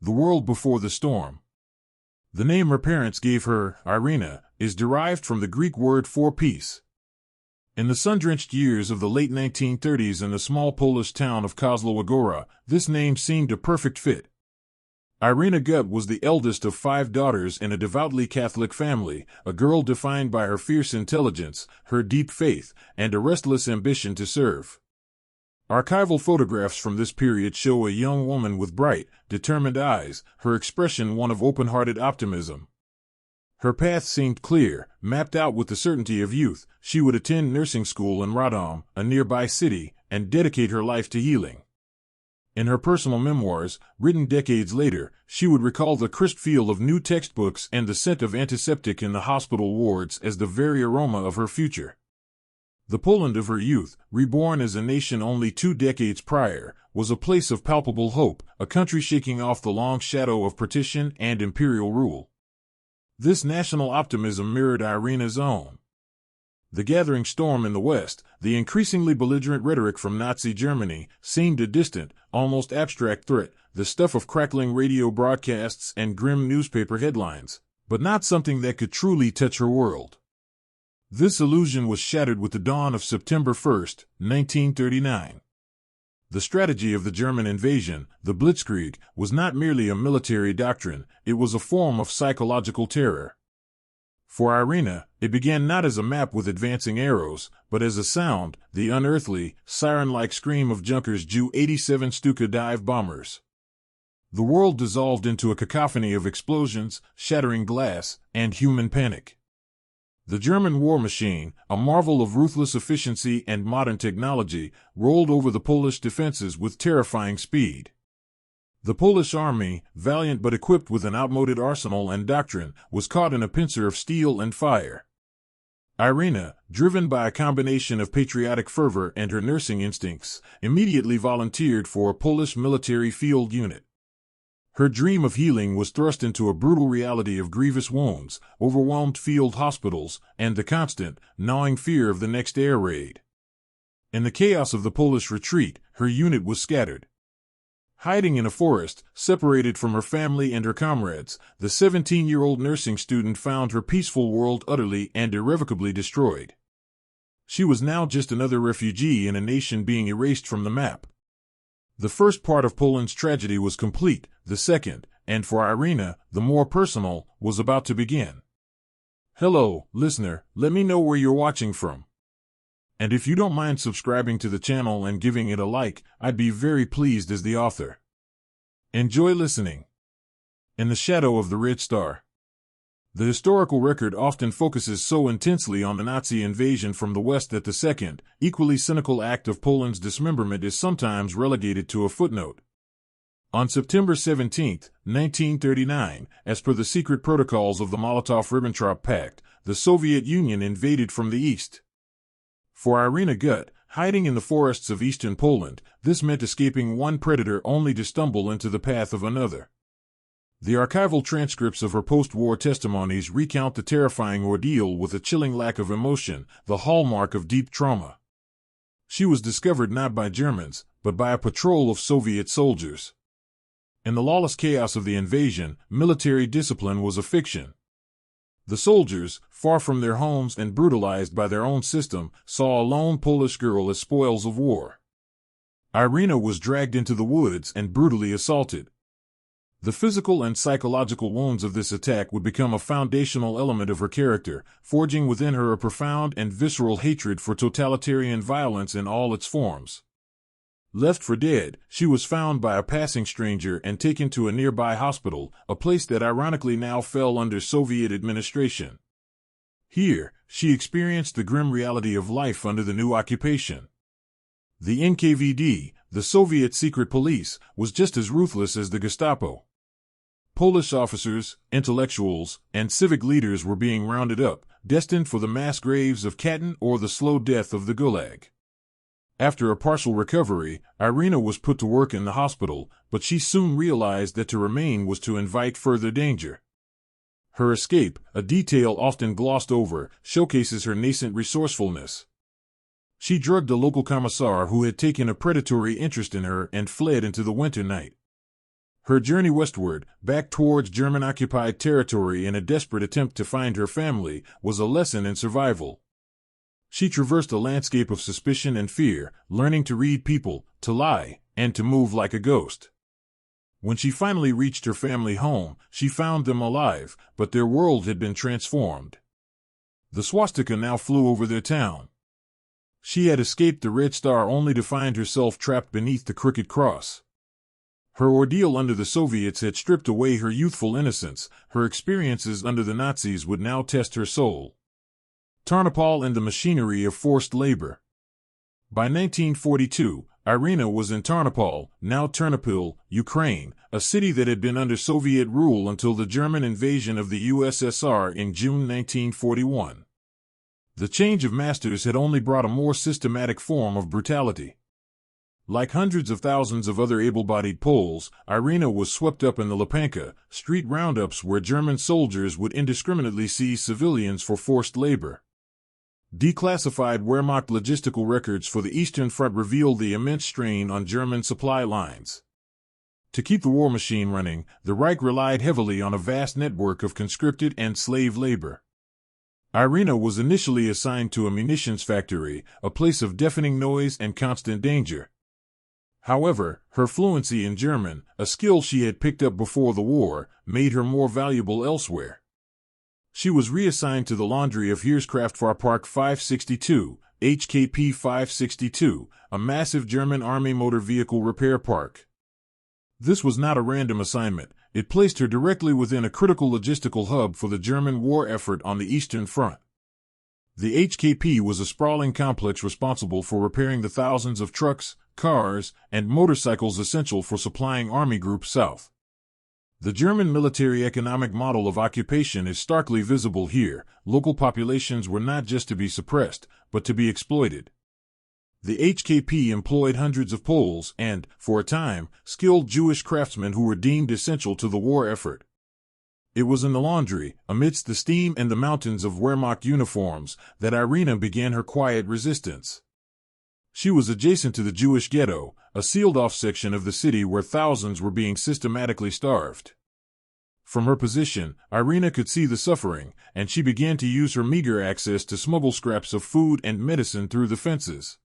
The World Before the Storm. The name her parents gave her, Irena, is derived from the Greek word for peace. In the sun-drenched years of the late 1930s in the small Polish town of Kozłowa Góra, this name seemed a perfect fit. Irena Gut was the eldest of 5 daughters in a devoutly Catholic family, a girl defined by her fierce intelligence, her deep faith, and a restless ambition to serve. Archival photographs from this period show a young woman with bright, determined eyes, her expression one of open-hearted optimism. Her path seemed clear, mapped out with the certainty of youth. She would attend nursing school in Radom, a nearby city, and dedicate her life to healing. In her personal memoirs, written decades later, she would recall the crisp feel of new textbooks and the scent of antiseptic in the hospital wards as the very aroma of her future. The Poland of her youth, reborn as a nation only 2 decades prior, was a place of palpable hope, a country shaking off the long shadow of partition and imperial rule. This national optimism mirrored Irena's own. The gathering storm in the West, the increasingly belligerent rhetoric from Nazi Germany, seemed a distant, almost abstract threat, the stuff of crackling radio broadcasts and grim newspaper headlines, but not something that could truly touch her world. This illusion was shattered with the dawn of September 1, 1939. The strategy of the German invasion, the Blitzkrieg, was not merely a military doctrine, it was a form of psychological terror. For Irena, it began not as a map with advancing arrows, but as a sound, the unearthly, siren-like scream of Junkers Ju-87 Stuka dive bombers. The world dissolved into a cacophony of explosions, shattering glass, and human panic. The German war machine, a marvel of ruthless efficiency and modern technology, rolled over the Polish defenses with terrifying speed. The Polish army, valiant but equipped with an outmoded arsenal and doctrine, was caught in a pincer of steel and fire. Irena, driven by a combination of patriotic fervor and her nursing instincts, immediately volunteered for a Polish military field unit. Her dream of healing was thrust into a brutal reality of grievous wounds, overwhelmed field hospitals, and the constant, gnawing fear of the next air raid. In the chaos of the Polish retreat, her unit was scattered. Hiding in a forest, separated from her family and her comrades, the 17-year-old nursing student found her peaceful world utterly and irrevocably destroyed. She was now just another refugee in a nation being erased from the map. The first part of Poland's tragedy was complete, the second, and for Irena, the more personal, was about to begin. Hello, listener, let me know where you're watching from. And if you don't mind subscribing to the channel and giving it a like, I'd be very pleased as the author. Enjoy listening. In the Shadow of the Red Star. The historical record often focuses so intensely on the Nazi invasion from the West that the second, equally cynical act of Poland's dismemberment is sometimes relegated to a footnote. On September 17, 1939, as per the secret protocols of the Molotov-Ribbentrop Pact, the Soviet Union invaded from the east. For Irena Gut, hiding in the forests of eastern Poland, this meant escaping one predator only to stumble into the path of another. The archival transcripts of her post-war testimonies recount the terrifying ordeal with a chilling lack of emotion, the hallmark of deep trauma. She was discovered not by Germans, but by a patrol of Soviet soldiers. In the lawless chaos of the invasion, military discipline was a fiction. The soldiers, far from their homes and brutalized by their own system, saw a lone Polish girl as spoils of war. Irena was dragged into the woods and brutally assaulted. The physical and psychological wounds of this attack would become a foundational element of her character, forging within her a profound and visceral hatred for totalitarian violence in all its forms. Left for dead, she was found by a passing stranger and taken to a nearby hospital, a place that ironically now fell under Soviet administration. Here, she experienced the grim reality of life under the new occupation. The NKVD, the Soviet secret police, was just as ruthless as the Gestapo. Polish officers, intellectuals, and civic leaders were being rounded up, destined for the mass graves of Katyn or the slow death of the Gulag. After a partial recovery, Irena was put to work in the hospital, but she soon realized that to remain was to invite further danger. Her escape, a detail often glossed over, showcases her nascent resourcefulness. She drugged a local commissar who had taken a predatory interest in her and fled into the winter night. Her journey westward, back towards German-occupied territory in a desperate attempt to find her family, was a lesson in survival. She traversed a landscape of suspicion and fear, learning to read people, to lie, and to move like a ghost. When she finally reached her family home, she found them alive, but their world had been transformed. The swastika now flew over their town. She had escaped the Red Star only to find herself trapped beneath the crooked cross. Her ordeal under the Soviets had stripped away her youthful innocence. Her experiences under the Nazis would now test her soul. Tarnopol and the machinery of forced labor. By 1942, Irena was in Tarnopol, now Ternopil, Ukraine, a city that had been under Soviet rule until the German invasion of the USSR in June 1941. The change of masters had only brought a more systematic form of brutality. Like hundreds of thousands of other able-bodied Poles, Irena was swept up in the Lepanka, street roundups where German soldiers would indiscriminately seize civilians for forced labor. Declassified Wehrmacht logistical records for the Eastern Front revealed the immense strain on German supply lines. To keep the war machine running, the Reich relied heavily on a vast network of conscripted and slave labor. Irena was initially assigned to a munitions factory, a place of deafening noise and constant danger. However, her fluency in German, a skill she had picked up before the war, made her more valuable elsewhere. She was reassigned to the laundry of Heereskraftfahrpark 562, HKP 562, a massive German army motor vehicle repair park. This was not a random assignment. It placed her directly within a critical logistical hub for the German war effort on the Eastern Front. The HKP was a sprawling complex responsible for repairing the thousands of trucks, cars, and motorcycles essential for supplying Army Group South. The German military economic model of occupation is starkly visible here. Local populations were not just to be suppressed, but to be exploited. The HKP employed hundreds of Poles and, for a time, skilled Jewish craftsmen who were deemed essential to the war effort. It was in the laundry, amidst the steam and the mountains of Wehrmacht uniforms, that Irena began her quiet resistance. She was adjacent to the Jewish ghetto, a sealed-off section of the city where thousands were being systematically starved. From her position, Irena could see the suffering, and she began to use her meager access to smuggle scraps of food and medicine through the fences.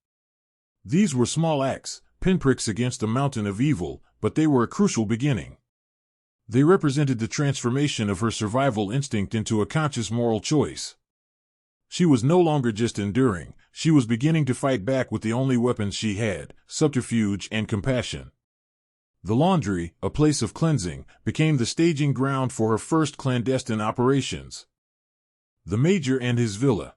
These were small acts, pinpricks against a mountain of evil, but they were a crucial beginning. They represented the transformation of her survival instinct into a conscious moral choice. She was no longer just enduring, she was beginning to fight back with the only weapons she had, subterfuge and compassion. The laundry, a place of cleansing, became the staging ground for her first clandestine operations. The Major and his villa.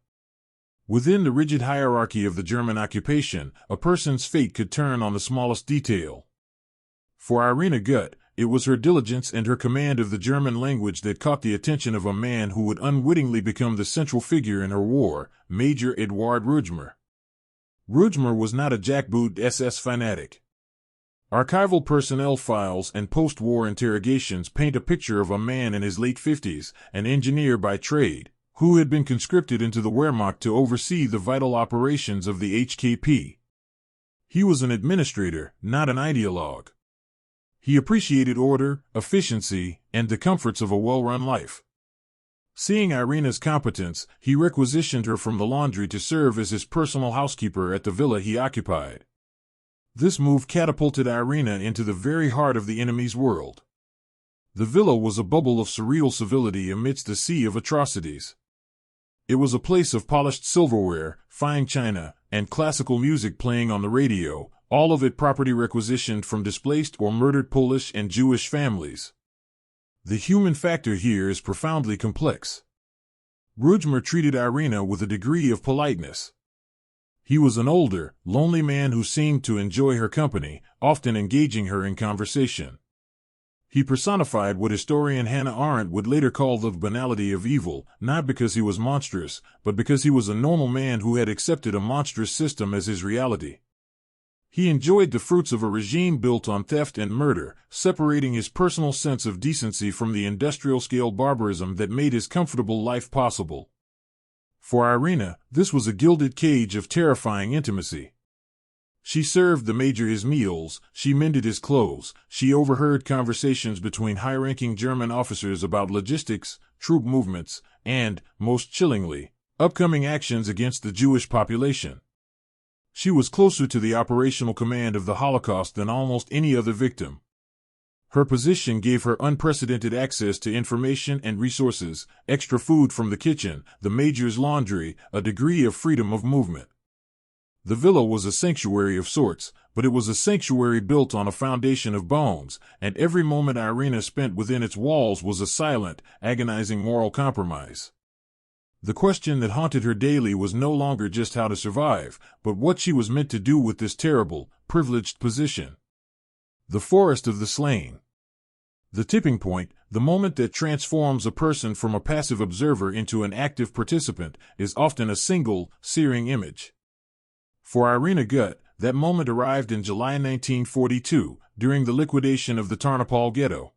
Within the rigid hierarchy of the German occupation, a person's fate could turn on the smallest detail. For Irena Gut, it was her diligence and her command of the German language that caught the attention of a man who would unwittingly become the central figure in her war, Major Eduard Rügemer. Rügemer was not a jackboot SS fanatic. Archival personnel files and post-war interrogations paint a picture of a man in his late 50s, an engineer by trade, who had been conscripted into the Wehrmacht to oversee the vital operations of the HKP. He was an administrator, not an ideologue. He appreciated order, efficiency, and the comforts of a well-run life. Seeing Irena's competence, he requisitioned her from the laundry to serve as his personal housekeeper at the villa he occupied. This move catapulted Irena into the very heart of the enemy's world. The villa was a bubble of surreal civility amidst a sea of atrocities. It was a place of polished silverware, fine china, and classical music playing on the radio, all of it property requisitioned from displaced or murdered Polish and Jewish families. The human factor here is profoundly complex. Rügemer treated Irena with a degree of politeness. He was an older, lonely man who seemed to enjoy her company, often engaging her in conversation. He personified what historian Hannah Arendt would later call the banality of evil, not because he was monstrous, but because he was a normal man who had accepted a monstrous system as his reality. He enjoyed the fruits of a regime built on theft and murder, separating his personal sense of decency from the industrial-scale barbarism that made his comfortable life possible. For Irena, this was a gilded cage of terrifying intimacy. She served the major his meals, she mended his clothes, she overheard conversations between high-ranking German officers about logistics, troop movements, and, most chillingly, upcoming actions against the Jewish population. She was closer to the operational command of the Holocaust than almost any other victim. Her position gave her unprecedented access to information and resources, extra food from the kitchen, the major's laundry, a degree of freedom of movement. The villa was a sanctuary of sorts, but it was a sanctuary built on a foundation of bones, and every moment Irena spent within its walls was a silent, agonizing moral compromise. The question that haunted her daily was no longer just how to survive, but what she was meant to do with this terrible, privileged position. The forest of the slain. The tipping point, the moment that transforms a person from a passive observer into an active participant, is often a single, searing image. For Irena Gut, that moment arrived in July 1942, during the liquidation of the Tarnopol ghetto.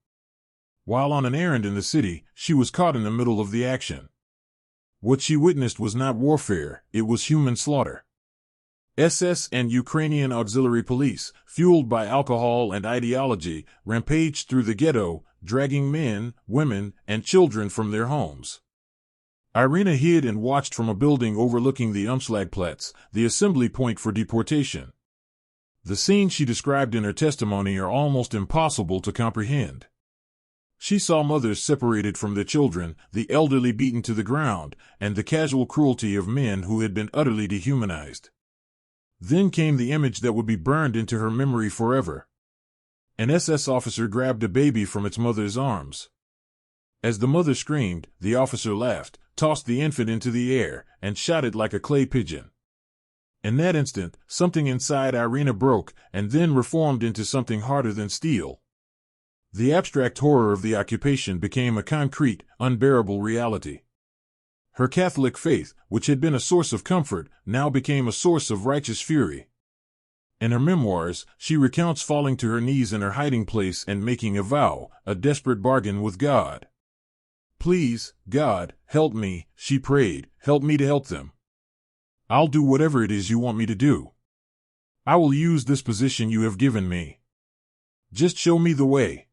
While on an errand in the city, she was caught in the middle of the action. What she witnessed was not warfare, it was human slaughter. SS and Ukrainian auxiliary police, fueled by alcohol and ideology, rampaged through the ghetto, dragging men, women, and children from their homes. Irena hid and watched from a building overlooking the Umschlagplatz, the assembly point for deportation. The scenes she described in her testimony are almost impossible to comprehend. She saw mothers separated from their children, the elderly beaten to the ground, and the casual cruelty of men who had been utterly dehumanized. Then came the image that would be burned into her memory forever. An SS officer grabbed a baby from its mother's arms. As the mother screamed, the officer laughed, tossed the infant into the air, and shot it like a clay pigeon. In that instant, something inside Irena broke, and then reformed into something harder than steel. The abstract horror of the occupation became a concrete, unbearable reality. Her Catholic faith, which had been a source of comfort, now became a source of righteous fury. In her memoirs, she recounts falling to her knees in her hiding place and making a vow, a desperate bargain with God. "Please, God, help me," she prayed, "help me to help them. I'll do whatever it is you want me to do. I will use this position you have given me. Just show me the way."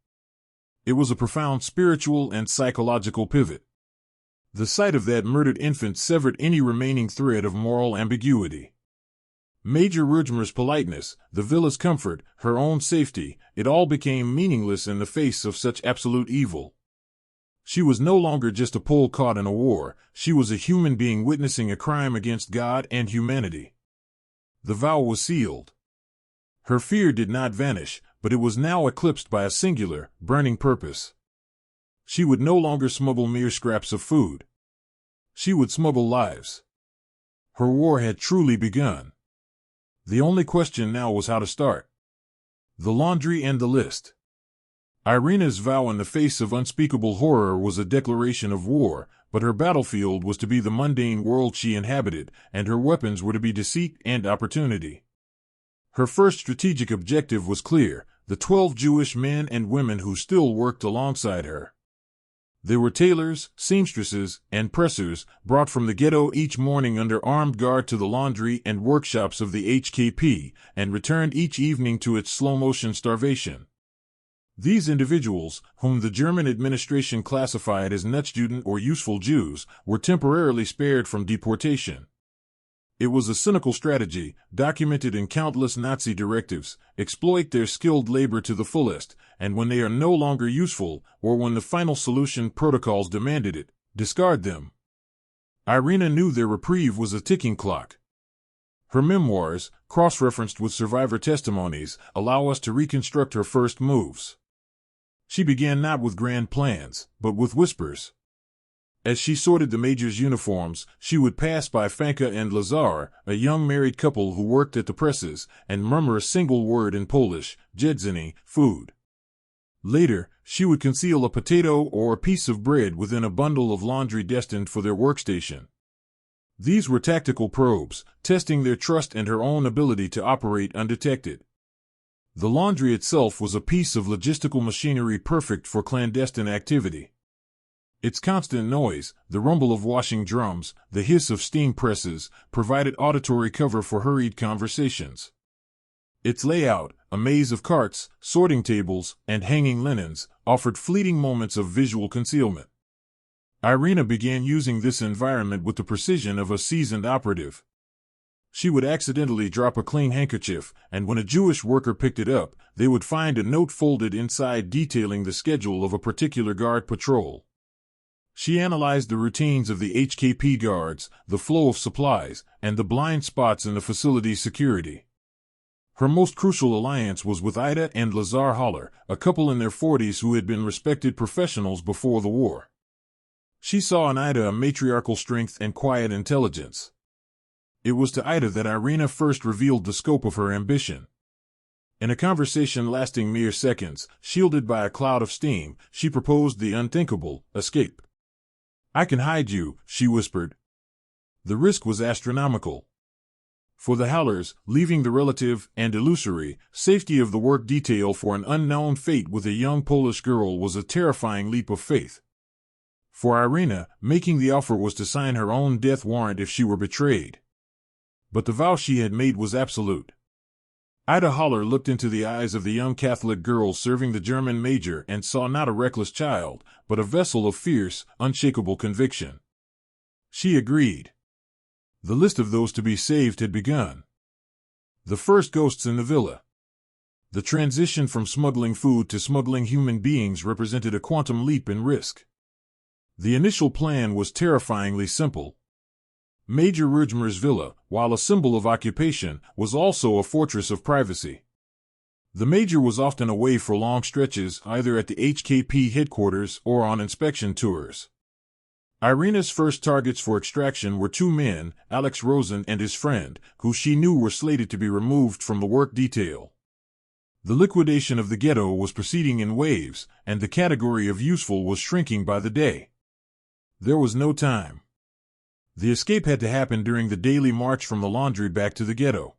It was a profound spiritual and psychological pivot. The sight of that murdered infant severed any remaining thread of moral ambiguity. Major Rügemer's politeness, the villa's comfort, her own safety, it all became meaningless in the face of such absolute evil. She was no longer just a Pole caught in a war, she was a human being witnessing a crime against God and humanity. The vow was sealed. Her fear did not vanish, but it was now eclipsed by a singular, burning purpose. She would no longer smuggle mere scraps of food. She would smuggle lives. Her war had truly begun. The only question now was how to start. The laundry and the list. Irena's vow in the face of unspeakable horror was a declaration of war, but her battlefield was to be the mundane world she inhabited, and her weapons were to be deceit and opportunity. Her first strategic objective was clear: the 12 Jewish men and women who still worked alongside her. They were tailors, seamstresses, and pressers, brought from the ghetto each morning under armed guard to the laundry and workshops of the HKP, and returned each evening to its slow-motion starvation. These individuals, whom the German administration classified as Nutzjuden or useful Jews, were temporarily spared from deportation. It was a cynical strategy, documented in countless Nazi directives: exploit their skilled labor to the fullest, and when they are no longer useful, or when the final solution protocols demanded it, discard them. Irena knew their reprieve was a ticking clock. Her memoirs, cross-referenced with survivor testimonies, allow us to reconstruct her first moves. She began not with grand plans, but with whispers. As she sorted the major's uniforms, she would pass by Fanka and Lazar, a young married couple who worked at the presses, and murmur a single word in Polish: jedzenie, food. Later, she would conceal a potato or a piece of bread within a bundle of laundry destined for their workstation. These were tactical probes, testing their trust and her own ability to operate undetected. The laundry itself was a piece of logistical machinery perfect for clandestine activity. Its constant noise, the rumble of washing drums, the hiss of steam presses, provided auditory cover for hurried conversations. Its layout, a maze of carts, sorting tables, and hanging linens, offered fleeting moments of visual concealment. Irena began using this environment with the precision of a seasoned operative. She would accidentally drop a clean handkerchief, and when a Jewish worker picked it up, they would find a note folded inside detailing the schedule of a particular guard patrol. She analyzed the routines of the HKP guards, the flow of supplies, and the blind spots in the facility's security. Her most crucial alliance was with Ida and Lazar Haller, a couple in their 40s who had been respected professionals before the war. She saw in Ida a matriarchal strength and quiet intelligence. It was to Ida that Irena first revealed the scope of her ambition. In a conversation lasting mere seconds, shielded by a cloud of steam, she proposed the unthinkable: escape. "I can hide you," she whispered. The risk was astronomical. For the Hallers, leaving the relative and illusory safety of the work detail for an unknown fate with a young Polish girl was a terrifying leap of faith. For Irena, making the offer was to sign her own death warrant if she were betrayed. But the vow she had made was absolute. Ida Haller looked into the eyes of the young Catholic girl serving the German major and saw not a reckless child, but a vessel of fierce, unshakable conviction. She agreed. The list of those to be saved had begun. The first ghosts in the villa. The transition from smuggling food to smuggling human beings represented a quantum leap in risk. The initial plan was terrifyingly simple. Major Rügemer's villa, while a symbol of occupation, was also a fortress of privacy. The major was often away for long stretches, either at the HKP headquarters or on inspection tours. Irena's first targets for extraction were two men, Alex Rosen and his friend, who she knew were slated to be removed from the work detail. The liquidation of the ghetto was proceeding in waves, and the category of useful was shrinking by the day. There was no time. The escape had to happen during the daily march from the laundry back to the ghetto.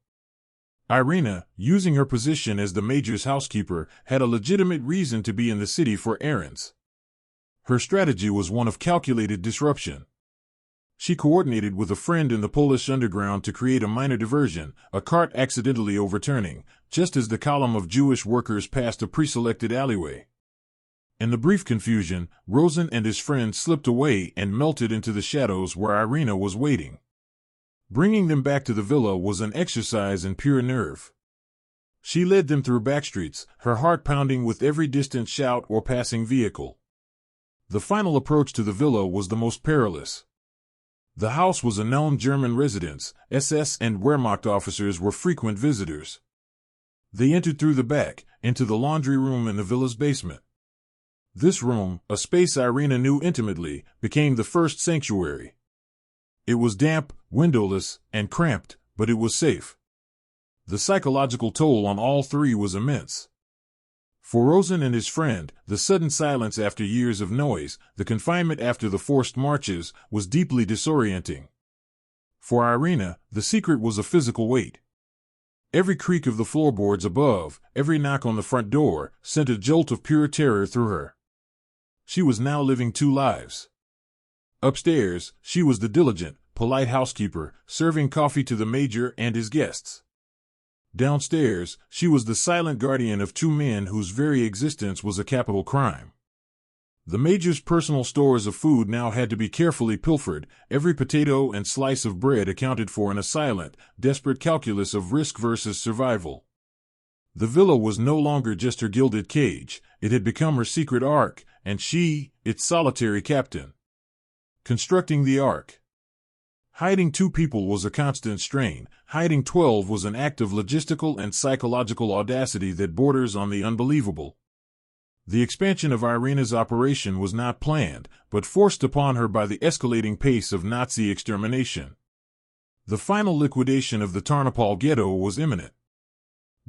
Irena, using her position as the major's housekeeper, had a legitimate reason to be in the city for errands. Her strategy was one of calculated disruption. She coordinated with a friend in the Polish underground to create a minor diversion, a cart accidentally overturning, just as the column of Jewish workers passed a preselected alleyway. In the brief confusion, Rosen and his friend slipped away and melted into the shadows where Irena was waiting. Bringing them back to the villa was an exercise in pure nerve. She led them through backstreets, her heart pounding with every distant shout or passing vehicle. The final approach to the villa was the most perilous. The house was a known German residence. SS and Wehrmacht officers were frequent visitors. They entered through the back, into the laundry room in the villa's basement. This room, a space Irena knew intimately, became the first sanctuary. It was damp, windowless, and cramped, but it was safe. The psychological toll on all three was immense. For Rosen and his friend, the sudden silence after years of noise, the confinement after the forced marches, was deeply disorienting. For Irena, the secret was a physical weight. Every creak of the floorboards above, every knock on the front door, sent a jolt of pure terror through her. She was now living two lives. Upstairs, she was the diligent, polite housekeeper, serving coffee to the major and his guests. Downstairs, she was the silent guardian of two men whose very existence was a capital crime. The major's personal stores of food now had to be carefully pilfered, every potato and slice of bread accounted for in a silent, desperate calculus of risk versus survival. The villa was no longer just her gilded cage, it had become her secret ark, and she, its solitary captain. Constructing the ark. Hiding two people was a constant strain, hiding 12 was an act of logistical and psychological audacity that borders on the unbelievable. The expansion of Irena's operation was not planned, but forced upon her by the escalating pace of Nazi extermination. The final liquidation of the Tarnopol ghetto was imminent.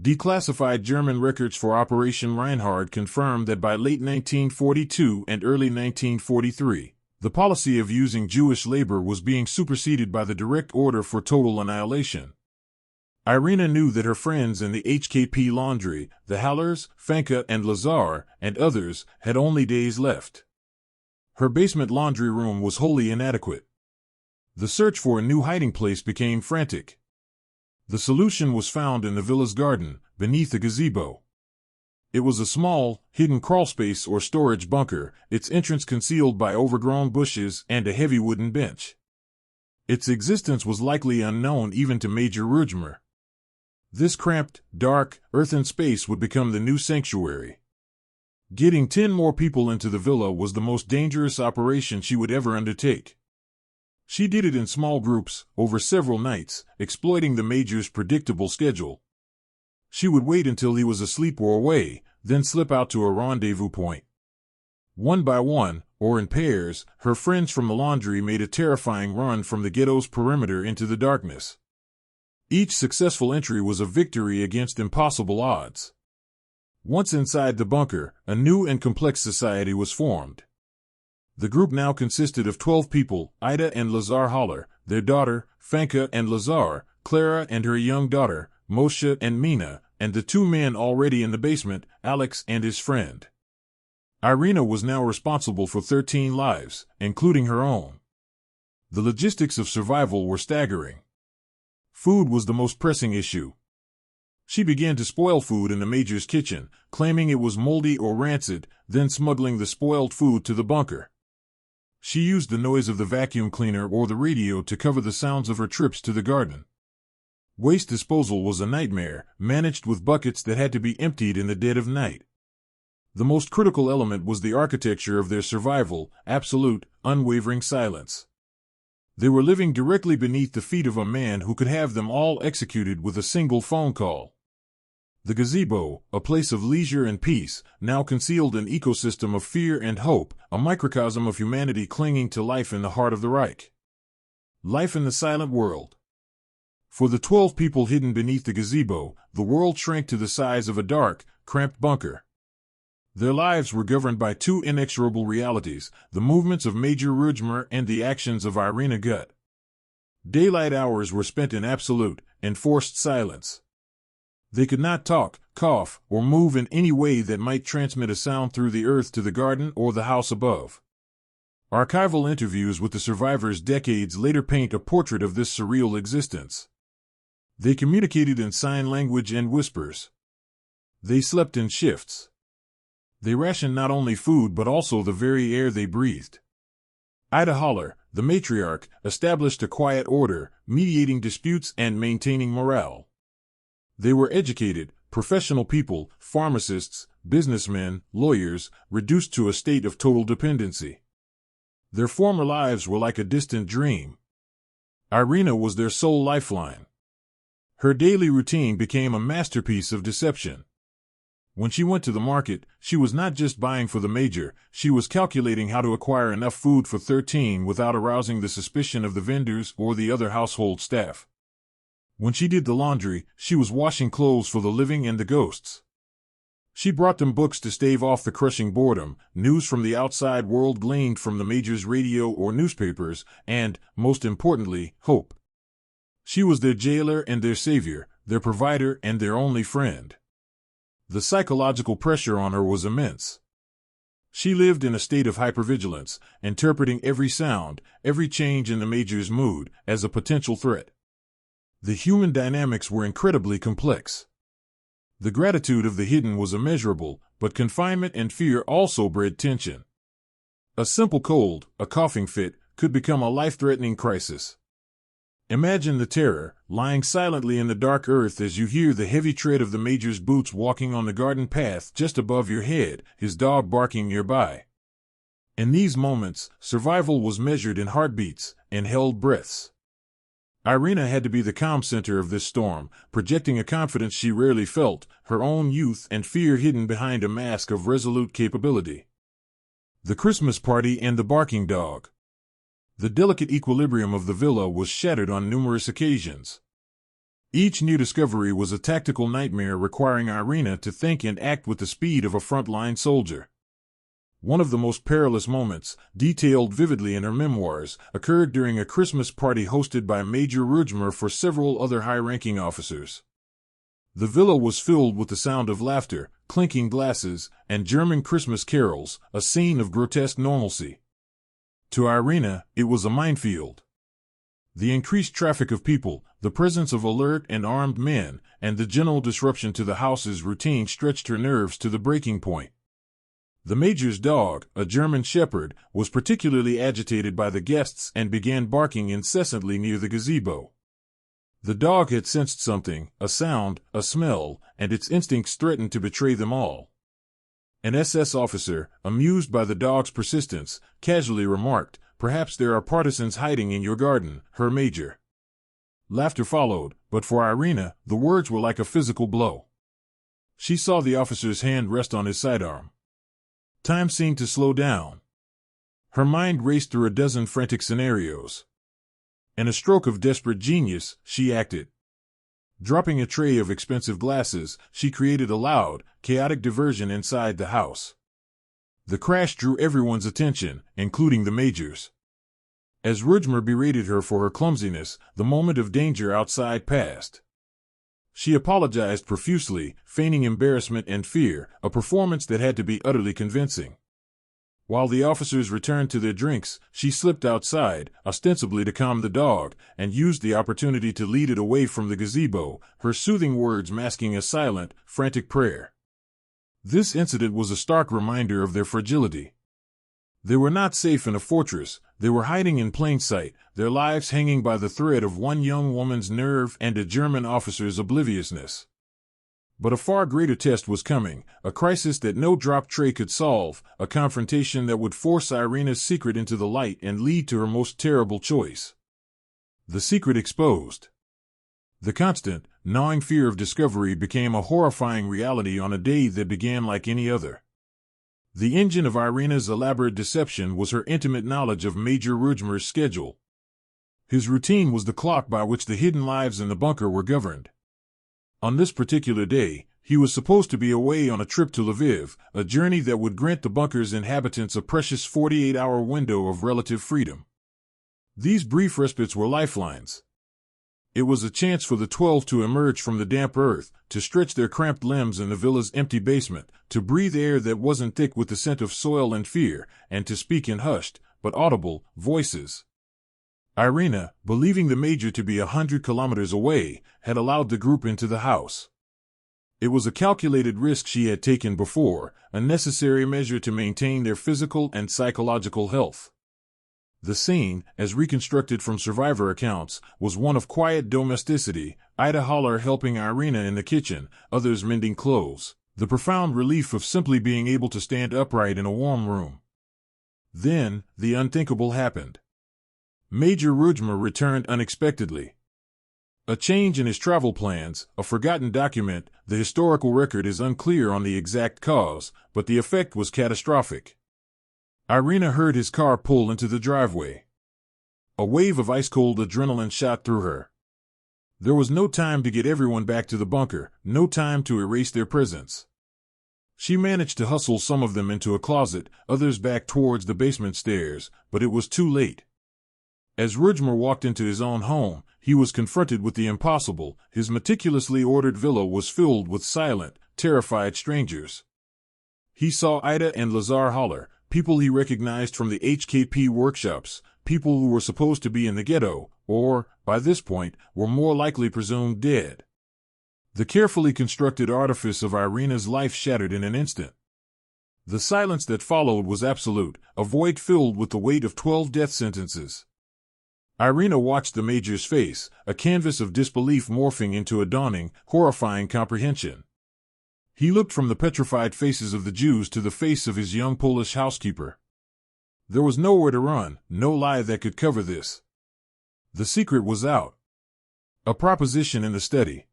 Declassified German records for Operation Reinhard confirmed that by late 1942 and early 1943, the policy of using Jewish labor was being superseded by the direct order for total annihilation. Irena knew that her friends in the HKP laundry, the Hallers, Fanka and Lazar, and others, had only days left. Her basement laundry room was wholly inadequate. The search for a new hiding place became frantic. The solution was found in the villa's garden, beneath a gazebo. It was a small, hidden crawlspace or storage bunker, its entrance concealed by overgrown bushes and a heavy wooden bench. Its existence was likely unknown even to Major Rügemer. This cramped, dark, earthen space would become the new sanctuary. Getting 10 more people into the villa was the most dangerous operation she would ever undertake. She did it in small groups, over several nights, exploiting the Major's predictable schedule. She would wait until he was asleep or away, then slip out to a rendezvous point. One by one, or in pairs, her friends from the laundry made a terrifying run from the ghetto's perimeter into the darkness. Each successful entry was a victory against impossible odds. Once inside the bunker, a new and complex society was formed. The group now consisted of 12 people: Ida and Lazar Haller, their daughter, Fanka and Lazar, Clara and her young daughter, Moshe and Mina, and the 2 men already in the basement, Alex and his friend. Irena was now responsible for 13 lives, including her own. The logistics of survival were staggering. Food was the most pressing issue. She began to spoil food in the Major's kitchen, claiming it was moldy or rancid, then smuggling the spoiled food to the bunker. She used the noise of the vacuum cleaner or the radio to cover the sounds of her trips to the garden. Waste disposal was a nightmare, managed with buckets that had to be emptied in the dead of night. The most critical element was the architecture of their survival: absolute, unwavering silence. They were living directly beneath the feet of a man who could have them all executed with a single phone call. The gazebo, a place of leisure and peace, now concealed an ecosystem of fear and hope, a microcosm of humanity clinging to life in the heart of the Reich. Life in the silent world. For the 12 people hidden beneath the gazebo, the world shrank to the size of a dark, cramped bunker. Their lives were governed by 2 inexorable realities: the movements of Major Rügemer and the actions of Irena Gut. Daylight hours were spent in absolute, enforced silence. They could not talk, cough, or move in any way that might transmit a sound through the earth to the garden or the house above. Archival interviews with the survivors decades later paint a portrait of this surreal existence. They communicated in sign language and whispers. They slept in shifts. They rationed not only food but also the very air they breathed. Ida Haller, the matriarch, established a quiet order, mediating disputes and maintaining morale. They were educated, professional people, pharmacists, businessmen, lawyers, reduced to a state of total dependency. Their former lives were like a distant dream. Irena was their sole lifeline. Her daily routine became a masterpiece of deception. When she went to the market, she was not just buying for the Major, she was calculating how to acquire enough food for 13 without arousing the suspicion of the vendors or the other household staff. When she did the laundry, she was washing clothes for the living and the ghosts. She brought them books to stave off the crushing boredom, news from the outside world gleaned from the Major's radio or newspapers, and, most importantly, hope. She was their jailer and their savior, their provider and their only friend. The psychological pressure on her was immense. She lived in a state of hypervigilance, interpreting every sound, every change in the Major's mood, as a potential threat. The human dynamics were incredibly complex. The gratitude of the hidden was immeasurable, but confinement and fear also bred tension. A simple cold, a coughing fit, could become a life-threatening crisis. Imagine the terror, lying silently in the dark earth as you hear the heavy tread of the Major's boots walking on the garden path just above your head, his dog barking nearby. In these moments, survival was measured in heartbeats and held breaths. Irena had to be the calm center of this storm, projecting a confidence she rarely felt, her own youth and fear hidden behind a mask of resolute capability. The Christmas party and the barking dog. The delicate equilibrium of the villa was shattered on numerous occasions. Each new discovery was a tactical nightmare requiring Irena to think and act with the speed of a front-line soldier. One of the most perilous moments, detailed vividly in her memoirs, occurred during a Christmas party hosted by Major Rügemer for several other high-ranking officers. The villa was filled with the sound of laughter, clinking glasses, and German Christmas carols, a scene of grotesque normalcy. To Irena, it was a minefield. The increased traffic of people, the presence of alert and armed men, and the general disruption to the house's routine stretched her nerves to the breaking point. The major's dog, a German shepherd, was particularly agitated by the guests and began barking incessantly near the gazebo. The dog had sensed something, a sound, a smell, and its instincts threatened to betray them all. An SS officer, amused by the dog's persistence, casually remarked, "Perhaps there are partisans hiding in your garden, Herr Major." Laughter followed, but for Irena, the words were like a physical blow. She saw the officer's hand rest on his sidearm. Time seemed to slow down. Her mind raced through a dozen frantic scenarios. In a stroke of desperate genius, she acted. Dropping a tray of expensive glasses, she created a loud, chaotic diversion inside the house. The crash drew everyone's attention, including the major's. As Rügemer berated her for her clumsiness, the moment of danger outside passed. She apologized profusely, feigning embarrassment and fear, a performance that had to be utterly convincing. While the officers returned to their drinks, she slipped outside, ostensibly to calm the dog, and used the opportunity to lead it away from the gazebo, her soothing words masking a silent, frantic prayer. This incident was a stark reminder of their fragility. They were not safe in a fortress, they were hiding in plain sight, their lives hanging by the thread of one young woman's nerve and a German officer's obliviousness. But a far greater test was coming, a crisis that no drop tray could solve, a confrontation that would force Irena's secret into the light and lead to her most terrible choice. The secret exposed. The constant, gnawing fear of discovery became a horrifying reality on a day that began like any other. The engine of Irena's elaborate deception was her intimate knowledge of Major Rügemer's schedule. His routine was the clock by which the hidden lives in the bunker were governed. On this particular day, he was supposed to be away on a trip to Lviv, a journey that would grant the bunker's inhabitants a precious 48-hour window of relative freedom. These brief respites were lifelines. It was a chance for the 12 to emerge from the damp earth, to stretch their cramped limbs in the villa's empty basement, to breathe air that wasn't thick with the scent of soil and fear, and to speak in hushed, but audible, voices. Irena, believing the major to be 100 kilometers away, had allowed the group into the house. It was a calculated risk she had taken before, a necessary measure to maintain their physical and psychological health. The scene, as reconstructed from survivor accounts, was one of quiet domesticity, Ida Haller helping Irena in the kitchen, others mending clothes, the profound relief of simply being able to stand upright in a warm room. Then, the unthinkable happened. Major Rügemer returned unexpectedly. A change in his travel plans, a forgotten document, the historical record is unclear on the exact cause, but the effect was catastrophic. Irena heard his car pull into the driveway. A wave of ice-cold adrenaline shot through her. There was no time to get everyone back to the bunker, no time to erase their presence. She managed to hustle some of them into a closet, others back towards the basement stairs, but it was too late. As Rügemer walked into his own home, he was confronted with the impossible. His meticulously ordered villa was filled with silent, terrified strangers. He saw Ida and Lazar Haller, people he recognized from the HKP workshops, people who were supposed to be in the ghetto, or, by this point, were more likely presumed dead. The carefully constructed artifice of Irena's life shattered in an instant. The silence that followed was absolute, a void filled with the weight of 12 death sentences. Irena watched the major's face, a canvas of disbelief morphing into a dawning, horrifying comprehension. He looked from the petrified faces of the Jews to the face of his young Polish housekeeper. There was nowhere to run, no lie that could cover this. The secret was out. A proposition in the study.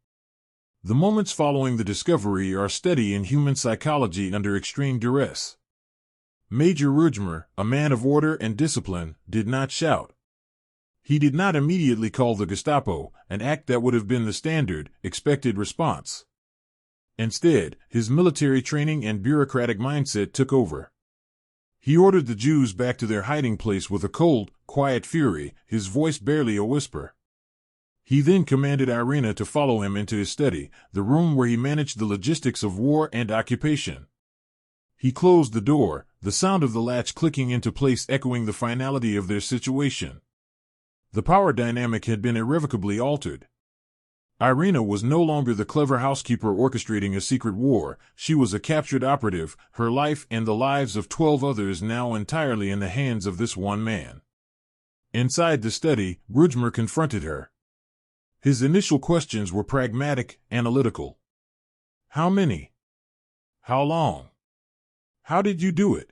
The moments following the discovery are a study in human psychology under extreme duress. Major Rügemer, a man of order and discipline, did not shout. He did not immediately call the Gestapo, an act that would have been the standard, expected response. Instead, his military training and bureaucratic mindset took over. He ordered the Jews back to their hiding place with a cold, quiet fury, his voice barely a whisper. He then commanded Irena to follow him into his study, the room where he managed the logistics of war and occupation. He closed the door, the sound of the latch clicking into place echoing the finality of their situation. The power dynamic had been irrevocably altered. Irena was no longer the clever housekeeper orchestrating a secret war. She was a captured operative, her life and the lives of 12 others now entirely in the hands of this one man. Inside the study, Rügemer confronted her. His initial questions were pragmatic, analytical. How many? How long? How did you do it?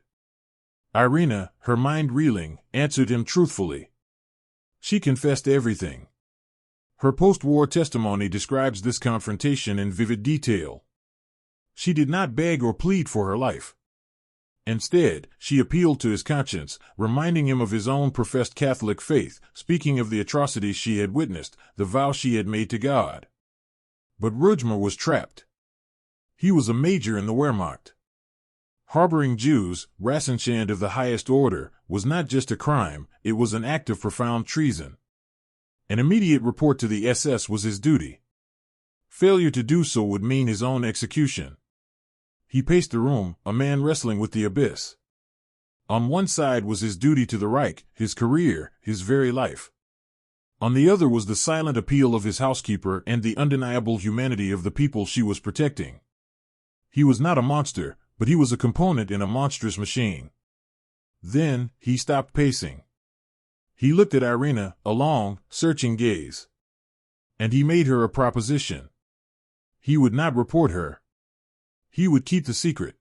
Irena, her mind reeling, answered him truthfully. She confessed everything. Her post-war testimony describes this confrontation in vivid detail. She did not beg or plead for her life. Instead, she appealed to his conscience, reminding him of his own professed Catholic faith, speaking of the atrocities she had witnessed, the vow she had made to God. But Rügemer was trapped. He was a major in the Wehrmacht. Harboring Jews, Rassenschande of the highest order, was not just a crime, it was an act of profound treason. An immediate report to the SS was his duty. Failure to do so would mean his own execution. He paced the room, a man wrestling with the abyss. On one side was his duty to the Reich, his career, his very life. On the other was the silent appeal of his housekeeper and the undeniable humanity of the people she was protecting. He was not a monster, but he was a component in a monstrous machine. Then, he stopped pacing. He looked at Irena, a long, searching gaze. And he made her a proposition. He would not report her. He would keep the secret.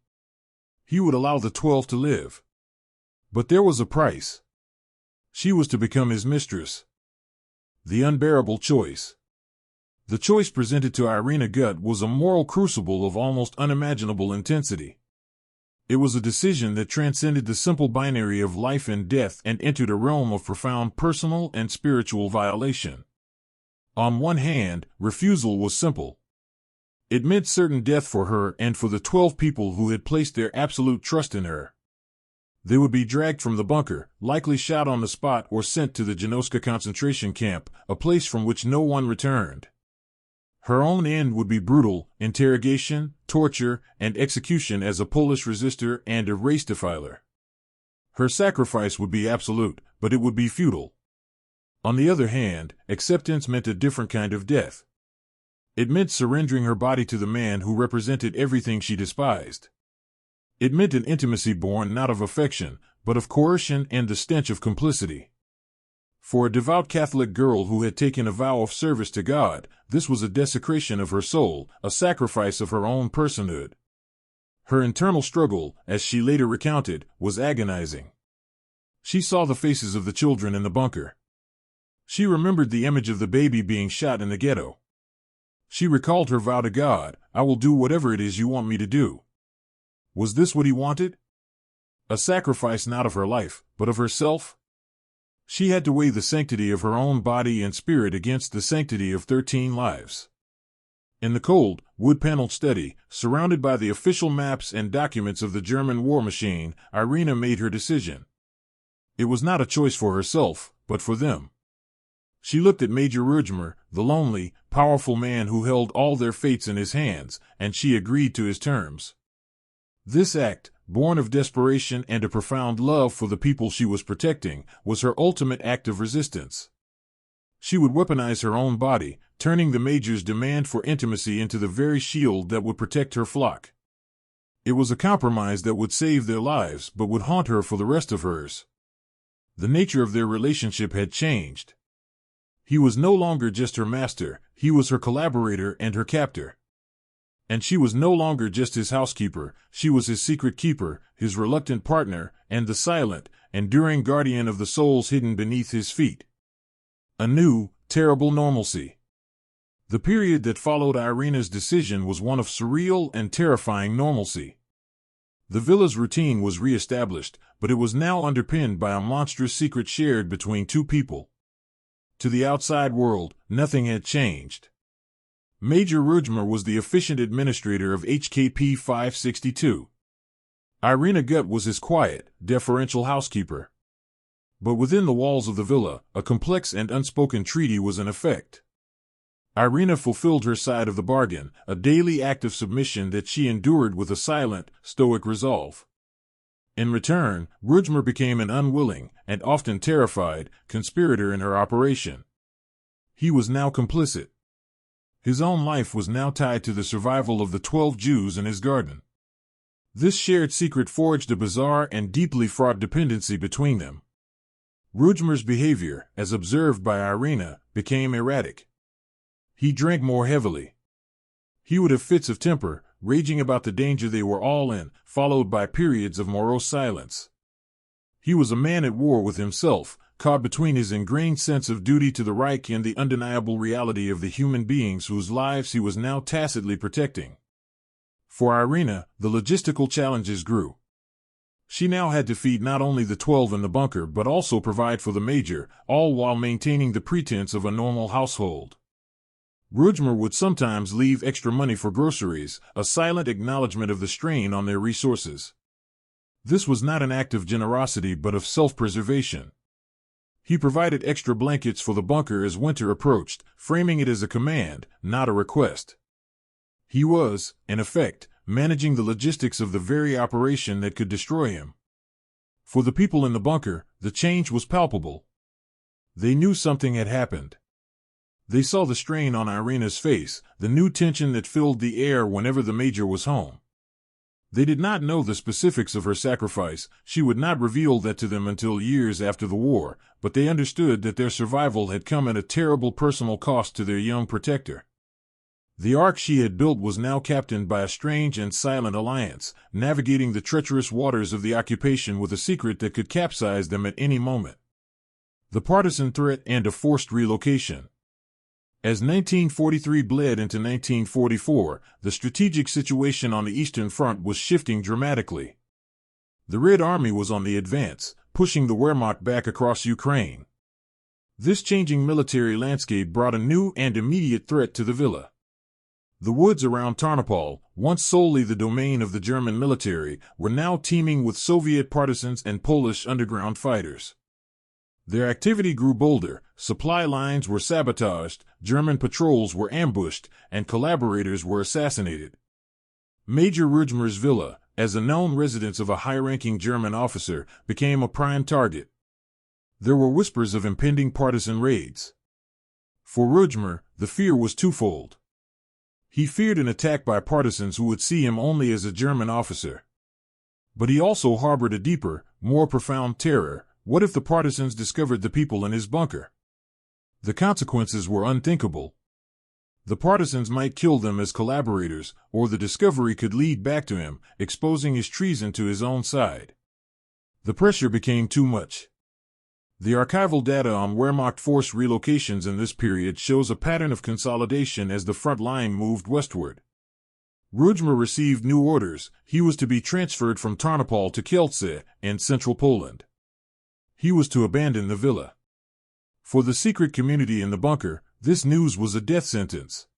He would allow the 12 to live. But there was a price. She was to become his mistress. The unbearable choice. The choice presented to Irena Gut was a moral crucible of almost unimaginable intensity. It was a decision that transcended the simple binary of life and death and entered a realm of profound personal and spiritual violation. On one hand, refusal was simple. It meant certain death for her and for the 12 people who had placed their absolute trust in her. They would be dragged from the bunker, likely shot on the spot or sent to the Janoska concentration camp, a place from which no one returned. Her own end would be brutal: interrogation, torture, and execution as a Polish resistor and a race defiler. Her sacrifice would be absolute, but it would be futile. On the other hand, acceptance meant a different kind of death. It meant surrendering her body to the man who represented everything she despised. It meant an intimacy born not of affection, but of coercion and the stench of complicity. For a devout Catholic girl who had taken a vow of service to God, this was a desecration of her soul, a sacrifice of her own personhood. Her internal struggle, as she later recounted, was agonizing. She saw the faces of the children in the bunker. She remembered the image of the baby being shot in the ghetto. She recalled her vow to God: I will do whatever it is you want me to do. Was this what he wanted? A sacrifice not of her life, but of herself? She had to weigh the sanctity of her own body and spirit against the sanctity of 13 lives. In the cold, wood-paneled study, surrounded by the official maps and documents of the German war machine, Irena made her decision. It was not a choice for herself, but for them. She looked at Major Rügemer, the lonely, powerful man who held all their fates in his hands, and she agreed to his terms. This act, born of desperation and a profound love for the people she was protecting, was her ultimate act of resistance. She would weaponize her own body, turning the Major's demand for intimacy into the very shield that would protect her flock. It was a compromise that would save their lives but would haunt her for the rest of hers. The nature of their relationship had changed. He was no longer just her master, he was her collaborator and her captor. And she was no longer just his housekeeper, she was his secret keeper, his reluctant partner, and the silent, enduring guardian of the souls hidden beneath his feet. A new, terrible normalcy. The period that followed Irena's decision was one of surreal and terrifying normalcy. The villa's routine was re-established, but it was now underpinned by a monstrous secret shared between two people. To the outside world, nothing had changed. Major Rügemer was the efficient administrator of HKP 562. Irena Gut was his quiet, deferential housekeeper. But within the walls of the villa, a complex and unspoken treaty was in effect. Irena fulfilled her side of the bargain, a daily act of submission that she endured with a silent, stoic resolve. In return, Rügemer became an unwilling, and often terrified, conspirator in her operation. He was now complicit. His own life was now tied to the survival of the 12 Jews in his garden. This shared secret forged a bizarre and deeply fraught dependency between them. Rügemer's behavior, as observed by Irena, became erratic. He drank more heavily. He would have fits of temper, raging about the danger they were all in, followed by periods of morose silence. He was a man at war with himself, caught between his ingrained sense of duty to the Reich and the undeniable reality of the human beings whose lives he was now tacitly protecting. For Irena, the logistical challenges grew. She now had to feed not only the 12 in the bunker but also provide for the major, all while maintaining the pretense of a normal household. Rügemer would sometimes leave extra money for groceries, a silent acknowledgement of the strain on their resources. This was not an act of generosity but of self-preservation. He provided extra blankets for the bunker as winter approached, framing it as a command, not a request. He was, in effect, managing the logistics of the very operation that could destroy him. For the people in the bunker, the change was palpable. They knew something had happened. They saw the strain on Irena's face, the new tension that filled the air whenever the major was home. They did not know the specifics of her sacrifice, she would not reveal that to them until years after the war, but they understood that their survival had come at a terrible personal cost to their young protector. The ark she had built was now captained by a strange and silent alliance, navigating the treacherous waters of the occupation with a secret that could capsize them at any moment. The partisan threat and a forced relocation. As 1943 bled into 1944, the strategic situation on the Eastern Front was shifting dramatically. The Red Army was on the advance, pushing the Wehrmacht back across Ukraine. This changing military landscape brought a new and immediate threat to the villa. The woods around Tarnopol, once solely the domain of the German military, were now teeming with Soviet partisans and Polish underground fighters. Their activity grew bolder, supply lines were sabotaged, German patrols were ambushed, and collaborators were assassinated. Major Rügemer's villa, as a known residence of a high-ranking German officer, became a prime target. There were whispers of impending partisan raids. For Rügemer, the fear was twofold. He feared an attack by partisans who would see him only as a German officer. But he also harbored a deeper, more profound terror. What if the partisans discovered the people in his bunker? The consequences were unthinkable. The partisans might kill them as collaborators, or the discovery could lead back to him, exposing his treason to his own side. The pressure became too much. The archival data on Wehrmacht force relocations in this period shows a pattern of consolidation as the front line moved westward. Rügemer received new orders. He was to be transferred from Tarnopol to Kielce, in central Poland. He was to abandon the villa. For the secret community in the bunker, this news was a death sentence.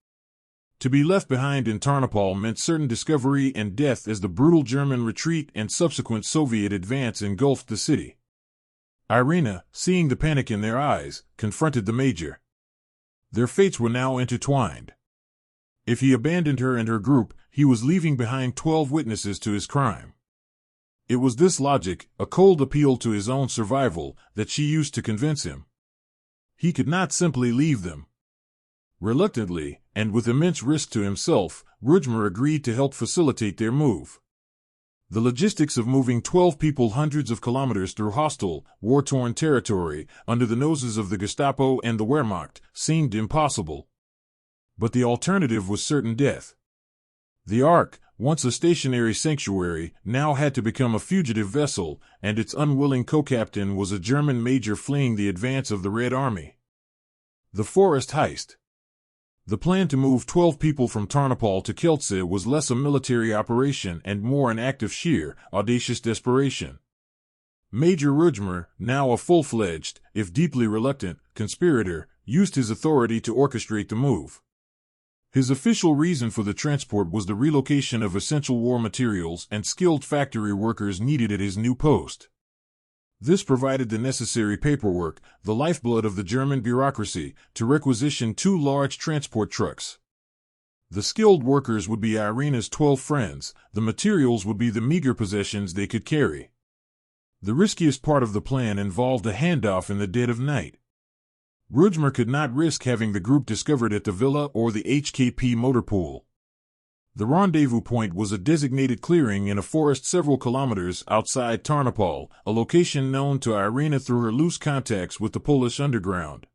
To be left behind in Tarnopol meant certain discovery and death as the brutal German retreat and subsequent Soviet advance engulfed the city. Irena, seeing the panic in their eyes, confronted the major. Their fates were now intertwined. If he abandoned her and her group, he was leaving behind 12 witnesses to his crime. It was this logic, a cold appeal to his own survival, that she used to convince him. He could not simply leave them. Reluctantly, and with immense risk to himself, Rügemer agreed to help facilitate their move. The logistics of moving 12 people hundreds of kilometers through hostile, war-torn territory, under the noses of the Gestapo and the Wehrmacht, seemed impossible. But the alternative was certain death. The Ark, once a stationary sanctuary, now had to become a fugitive vessel, and its unwilling co-captain was a German major fleeing the advance of the Red Army. The Forest Heist. The plan to move 12 people from Tarnopol to Kielce was less a military operation and more an act of sheer, audacious desperation. Major Rügemer, now a full-fledged, if deeply reluctant, conspirator, used his authority to orchestrate the move. His official reason for the transport was the relocation of essential war materials and skilled factory workers needed at his new post. This provided the necessary paperwork, the lifeblood of the German bureaucracy, to requisition 2 large transport trucks. The skilled workers would be Irena's 12 friends, the materials would be the meager possessions they could carry. The riskiest part of the plan involved a handoff in the dead of night. Rügemer could not risk having the group discovered at the villa or the HKP motor pool. The rendezvous point was a designated clearing in a forest several kilometers outside Tarnopol, a location known to Irena through her loose contacts with the Polish underground.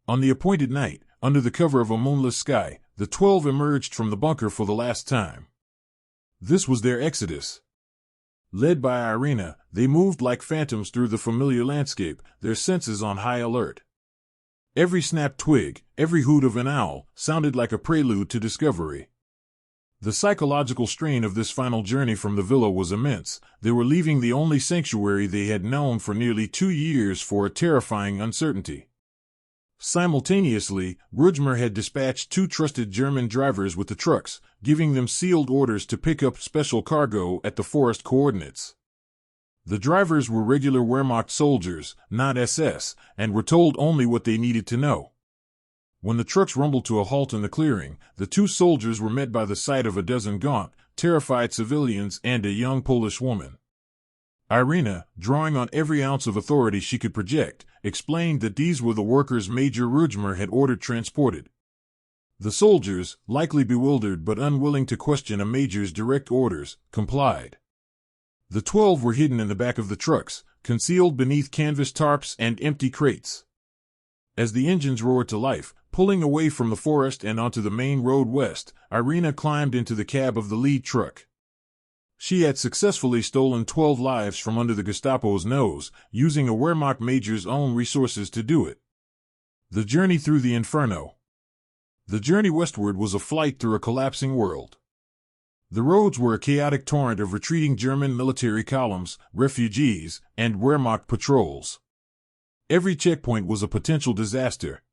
On the appointed night, under the cover of a moonless sky, the 12 emerged from the bunker for the last time. This was their exodus. Led by Irena, they moved like phantoms through the familiar landscape, their senses on high alert. Every snapped twig, every hoot of an owl, sounded like a prelude to discovery. The psychological strain of this final journey from the villa was immense. They were leaving the only sanctuary they had known for nearly 2 years for a terrifying uncertainty. Simultaneously, Rügemer had dispatched 2 trusted German drivers with the trucks, giving them sealed orders to pick up special cargo at the forest coordinates. The drivers were regular Wehrmacht soldiers, not SS, and were told only what they needed to know. When the trucks rumbled to a halt in the clearing, the 2 soldiers were met by the sight of a dozen gaunt, terrified civilians and a young Polish woman. Irena, drawing on every ounce of authority she could project, explained that these were the workers Major Rügemer had ordered transported. The soldiers, likely bewildered but unwilling to question a major's direct orders, complied. The 12 were hidden in the back of the trucks, concealed beneath canvas tarps and empty crates. As the engines roared to life, pulling away from the forest and onto the main road west, Irena climbed into the cab of the lead truck. She had successfully stolen 12 lives from under the Gestapo's nose, using a Wehrmacht major's own resources to do it. The journey through the inferno. The journey westward was a flight through a collapsing world. The roads were a chaotic torrent of retreating German military columns, refugees, and Wehrmacht patrols. Every checkpoint was a potential disaster.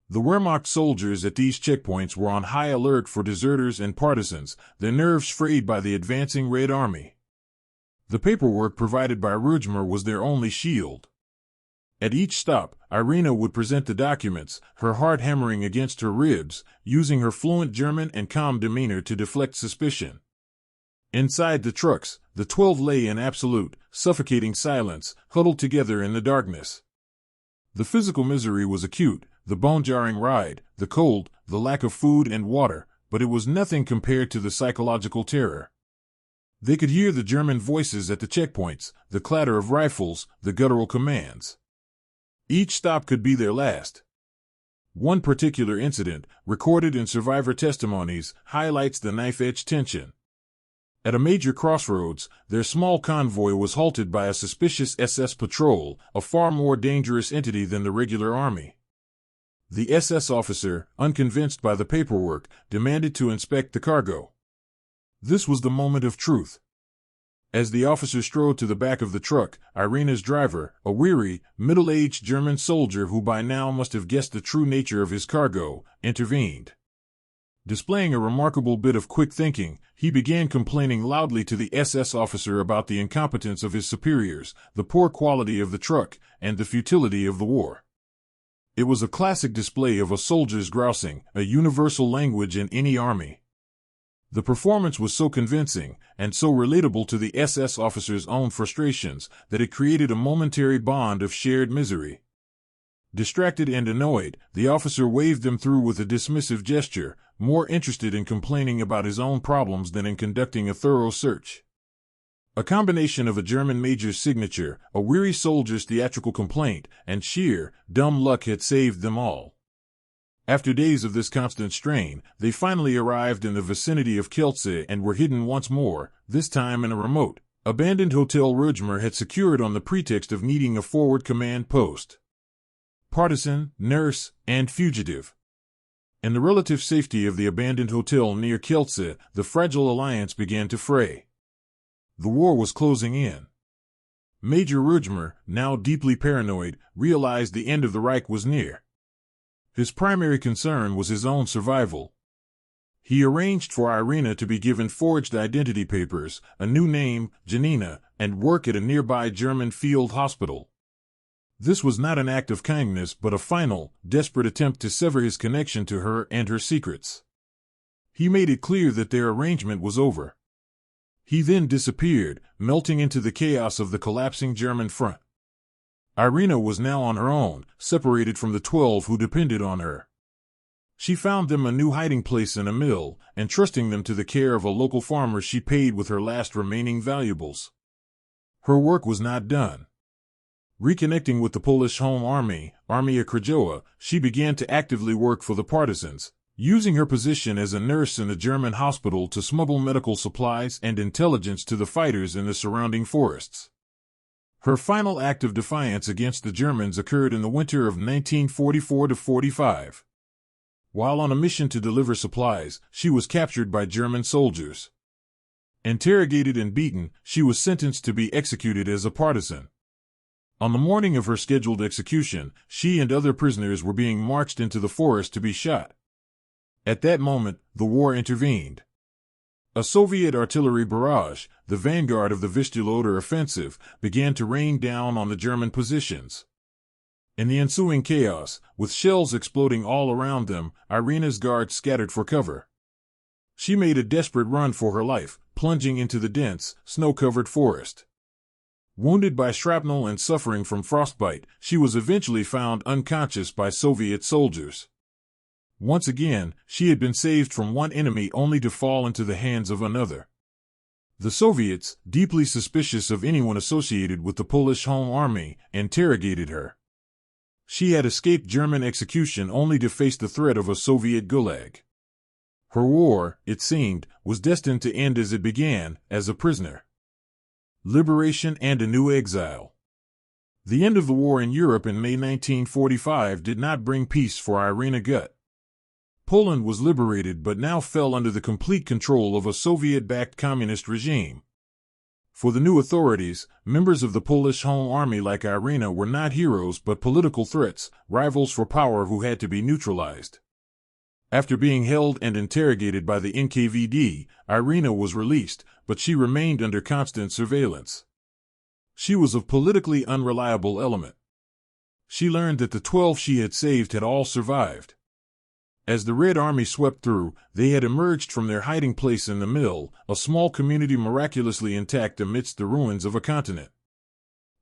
The Wehrmacht soldiers at these checkpoints were on high alert for deserters and partisans, their nerves frayed by the advancing Red Army. The paperwork provided by Rügemer was their only shield. At each stop, Irena would present the documents, her heart hammering against her ribs, using her fluent German and calm demeanor to deflect suspicion. Inside the trucks, the 12 lay in absolute, suffocating silence, huddled together in the darkness. The physical misery was acute, the bone-jarring ride, the cold, the lack of food and water, but it was nothing compared to the psychological terror. They could hear the German voices at the checkpoints, the clatter of rifles, the guttural commands. Each stop could be their last. One particular incident, recorded in survivor testimonies, highlights the knife-edge tension. At a major crossroads, their small convoy was halted by a suspicious SS patrol, a far more dangerous entity than the regular army. The SS officer, unconvinced by the paperwork, demanded to inspect the cargo. This was the moment of truth. As the officer strode to the back of the truck, Irena's driver, a weary, middle-aged German soldier who by now must have guessed the true nature of his cargo, intervened. Displaying a remarkable bit of quick thinking, he began complaining loudly to the SS officer about the incompetence of his superiors, the poor quality of the truck, and the futility of the war. It was a classic display of a soldier's grousing, a universal language in any army. The performance was so convincing, and so relatable to the SS officer's own frustrations, that it created a momentary bond of shared misery. Distracted and annoyed, the officer waved them through with a dismissive gesture, more interested in complaining about his own problems than in conducting a thorough search. A combination of a German major's signature, a weary soldier's theatrical complaint, and sheer, dumb luck had saved them all. After days of this constant strain, they finally arrived in the vicinity of Kielce and were hidden once more, this time in a remote, abandoned hotel Rügemer had secured on the pretext of needing a forward command post. Partisan, nurse, and fugitive. In the relative safety of the abandoned hotel near Kielce, the fragile alliance began to fray. The war was closing in. Major Rügemer, now deeply paranoid, realized the end of the Reich was near. His primary concern was his own survival. He arranged for Irena to be given forged identity papers, a new name, Janina, and work at a nearby German field hospital. This was not an act of kindness but a final, desperate attempt to sever his connection to her and her secrets. He made it clear that their arrangement was over. He then disappeared, melting into the chaos of the collapsing German front. Irena was now on her own, separated from the 12 who depended on her. She found them a new hiding place in a mill, entrusting them to the care of a local farmer she paid with her last remaining valuables. Her work was not done. Reconnecting with the Polish Home Army, Armia Krajowa, she began to actively work for the partisans, using her position as a nurse in a German hospital to smuggle medical supplies and intelligence to the fighters in the surrounding forests. Her final act of defiance against the Germans occurred in the winter of 1944-45. While on a mission to deliver supplies, she was captured by German soldiers. Interrogated and beaten, she was sentenced to be executed as a partisan. On the morning of her scheduled execution, she and other prisoners were being marched into the forest to be shot. At that moment, the war intervened. A Soviet artillery barrage, the vanguard of the Vistula offensive, began to rain down on the German positions. In the ensuing chaos, with shells exploding all around them, Irena's guards scattered for cover. She made a desperate run for her life, plunging into the dense, snow-covered forest. Wounded by shrapnel and suffering from frostbite, she was eventually found unconscious by Soviet soldiers. Once again, she had been saved from one enemy only to fall into the hands of another. The Soviets, deeply suspicious of anyone associated with the Polish Home Army, interrogated her. She had escaped German execution only to face the threat of a Soviet gulag. Her war, it seemed, was destined to end as it began, as a prisoner. Liberation and a new exile. The end of the war in Europe in May 1945 did not bring peace for Irena Gut. Poland was liberated but now fell under the complete control of a Soviet-backed communist regime. For the new authorities, members of the Polish Home Army like Irena were not heroes but political threats, rivals for power who had to be neutralized. After being held and interrogated by the NKVD, Irena was released, but she remained under constant surveillance. She was a politically unreliable element. She learned that the 12 she had saved had all survived. As the Red Army swept through, they had emerged from their hiding place in the mill, a small community miraculously intact amidst the ruins of a continent.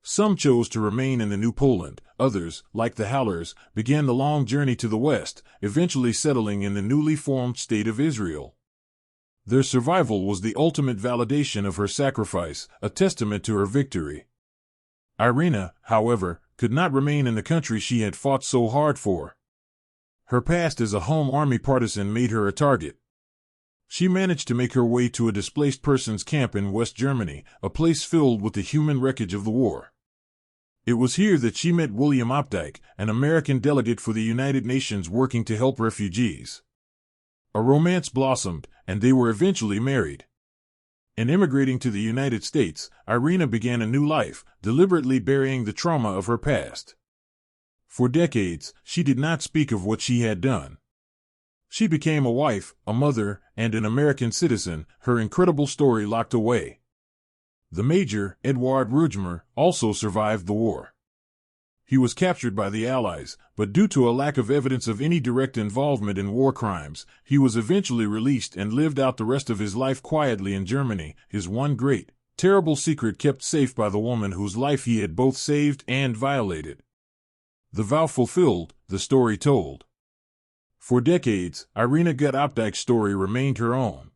Some chose to remain in the New Poland, others, like the Howlers, began the long journey to the west, eventually settling in the newly formed state of Israel. Their survival was the ultimate validation of her sacrifice, a testament to her victory. Irena, however, could not remain in the country she had fought so hard for. Her past as a Home Army partisan made her a target. She managed to make her way to a displaced persons camp in West Germany, a place filled with the human wreckage of the war. It was here that she met William Opdyke, an American delegate for the United Nations working to help refugees. A romance blossomed, and they were eventually married. In immigrating to the United States, Irena began a new life, deliberately burying the trauma of her past. For decades, she did not speak of what she had done. She became a wife, a mother, and an American citizen, her incredible story locked away. The Major, Eduard Rügemer, also survived the war. He was captured by the Allies, but due to a lack of evidence of any direct involvement in war crimes, he was eventually released and lived out the rest of his life quietly in Germany, his one great, terrible secret kept safe by the woman whose life he had both saved and violated. The vow fulfilled, the story told. For decades, Irena Gut Opdyke's story remained her own.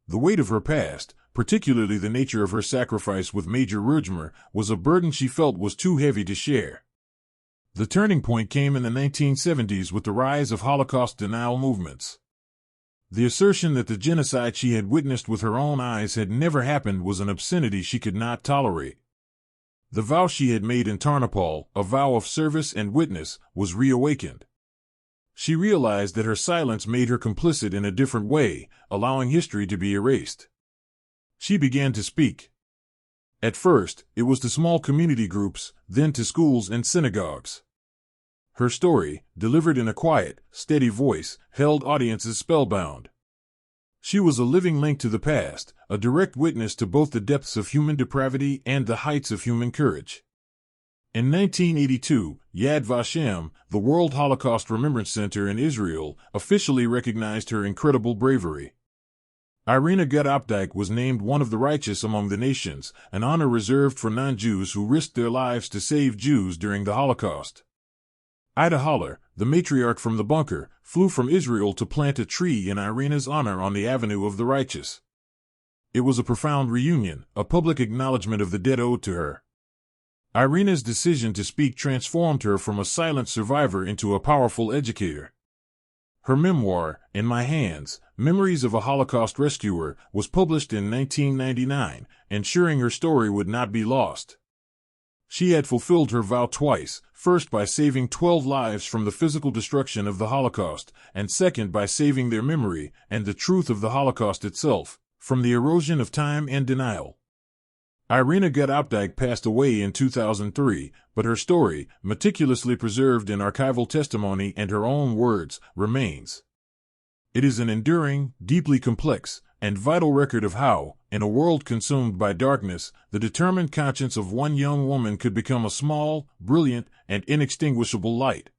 The weight of her past, particularly the nature of her sacrifice with Major Rügemer, was a burden she felt was too heavy to share. The turning point came in the 1970s with the rise of Holocaust denial movements. The assertion that the genocide she had witnessed with her own eyes had never happened was an obscenity she could not tolerate. The vow she had made in Tarnopol, a vow of service and witness, was reawakened. She realized that her silence made her complicit in a different way, allowing history to be erased. She began to speak. At first, it was to small community groups, then to schools and synagogues. Her story, delivered in a quiet, steady voice, held audiences spellbound. She was a living link to the past, a direct witness to both the depths of human depravity and the heights of human courage. In 1982, Yad Vashem, the World Holocaust Remembrance Center in Israel, officially recognized her incredible bravery. Irena Gut Opdyke was named one of the righteous among the nations, an honor reserved for non-Jews who risked their lives to save Jews during the Holocaust. Ida Haller, the matriarch from the bunker, flew from Israel to plant a tree in Irena's honor on the Avenue of the Righteous. It was a profound reunion, a public acknowledgement of the debt owed to her. Irena's decision to speak transformed her from a silent survivor into a powerful educator. Her memoir, In My Hands, Memories of a Holocaust Rescuer, was published in 1999, ensuring her story would not be lost. She had fulfilled her vow twice, first by saving 12 lives from the physical destruction of the Holocaust, and second by saving their memory, and the truth of the Holocaust itself, from the erosion of time and denial. Irena Gut Opdyke passed away in 2003, but her story, meticulously preserved in archival testimony and her own words, remains. It is an enduring, deeply complex, and vital record of how, in a world consumed by darkness, the determined conscience of one young woman could become a small, brilliant, and inextinguishable light.